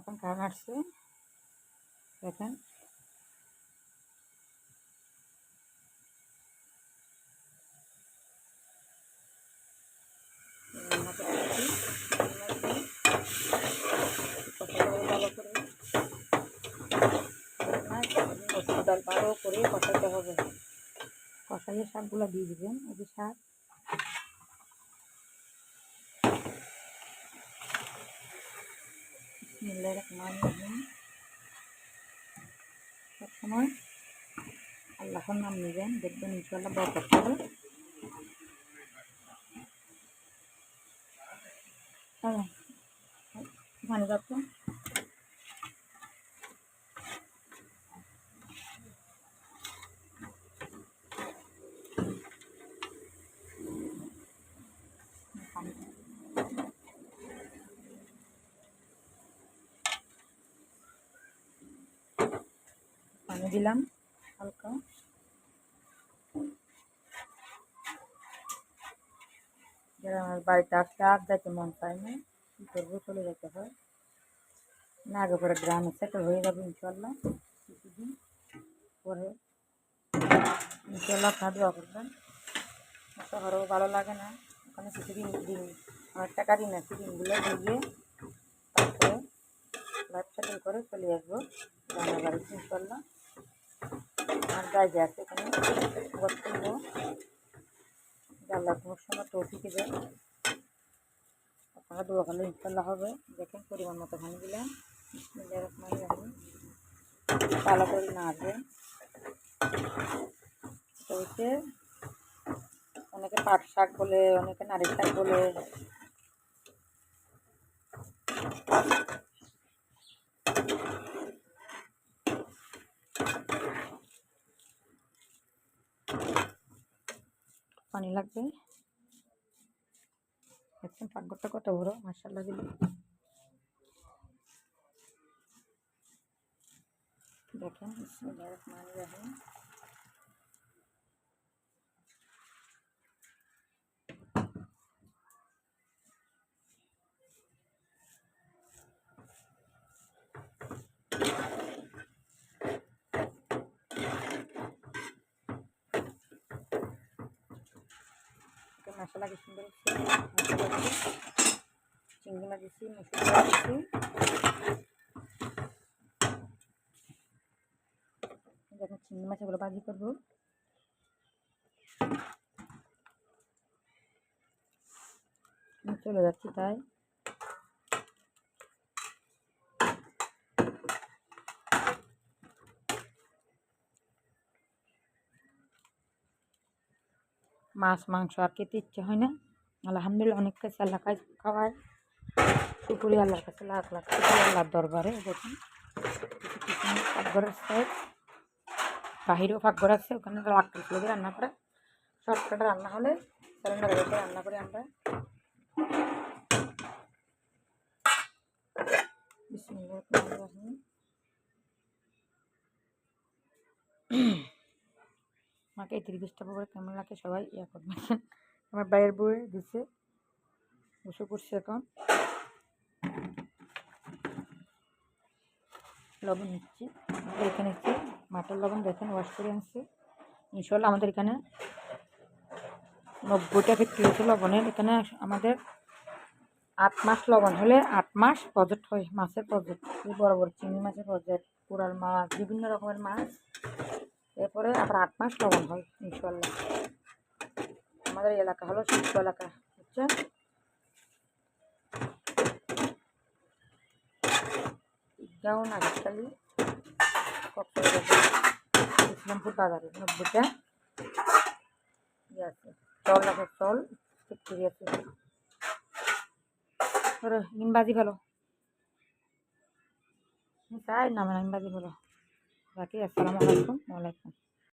এখন কারণ আসছে দেখেন। ভালো করে ডাল ভালো করে কষাতে হবে। কষাইয়ে শাকগুলো দিয়ে দিবেন। এই যে শাক, সবসময় আল্লাহর নাম নেবেন, দেখবেন ইনশাআল্লাহ বরকত হবে। পানি যাচ্ছ পানি দিলাম হালকা। যারা আমার বাড়িতে আসলে আর যাইতে মন চায় না, কী করবো, চলে যেতে হয়। না আগে পরে গ্রামে সেটেল হয়ে যাবে ইনশাল্লাহ কিছুদিন পরে। ইনশাল্লাহ আপনারা দোয়া করবেন। শহরেও ভালো লাগে না, ওখানে কিছুদিন দিন অনেক টাকা দিন আছে, দিনগুলো দিয়ে তারপরে লাইফ সেটেল করে চলে আসবো গ্রামের বাড়িতে ইনশাল্লাহ। আমার জায়গা আছে এখানে ঘর করবো, আল্লাহ কোনো সময় তৌফিক দেয়। আপনারা দোয়া করলে ইনশাল্লাহ হবে। দেখেন পরিমাণ মতো পানি দিলাম। বিসমিল্লাহির রহমানির রহিম। ভালো করে নাড়বেন। এটা হচ্ছে অনেকে পাট শাক বলে, অনেকে নারী শাক বলে। পানি লাগবে। দেখছেন পাকঘরটা কত বড়, মাশাআল্লাহ দিল। দেখেন বিসমিল্লাহির রহমানির রহিম। মশলা কি সুন্দর চিংড়ি মাছ দিচ্ছি, মশলা দিচ্ছি। দেখুন চিংড়ি মাছগুলো ভাজি করবো। চলে যাচ্ছি তাই মাছ মাংস আর খেতে ইচ্ছে হয় না। আলহামদুলিল্লাহ অনেক কাছে আল্লাহ খাওয়ায়। শুকরিয়া আল্লাহর কাছে লাখ লাখ শুকরিয়া আল্লাহর দরবারে। দেখুন পাকঘর আছে, বাহিরেও পাকঘর আছে, ওখানে লাকড়ি লেগে রান্না করে। শর্টকাটে রান্না হলে সিলিন্ডারে রেখে রান্না করি আমরা। আমাকে 30-20টা করে কেমন লাগে সবাই ইয়া করবেন। আমার বাইরের বউয়ে দিচ্ছে, বসে পড়ছে এখন। লবণ নিচ্ছি, আমাদের এখানে হচ্ছে মাটার লবণ। দেখেন ওয়াশ করে আনছি ইনশাল্লাহ। আমাদের এখানে 90টা ফ্যাক্টরি হচ্ছে লবণের। এখানে আমাদের 8 মাস লবণ হলে 8 মাস প্রজেক্ট হয়, মাছের প্রজেক্ট। বড় বড় চিংড়ি মাছের প্রজেক্ট, কোরাল মাছ, বিভিন্ন রকমের মাছ। এরপরে আবার 8 মাস লবণ হয় ইনশাল্লাহ। আমাদের এলাকা হলো শিল্প এলাকা, বুঝছেন। যেমন আজকালি ইসলামপুর বাজারে 90টা ইয়ে আছে, চল আছে, চল ফ্যাক্টরি আছে। নিমবাজি ভালো তাই না, নিমবাজি ভালো। বাকি আসসালামু আলাইকুম। ওয়ালাইকুম।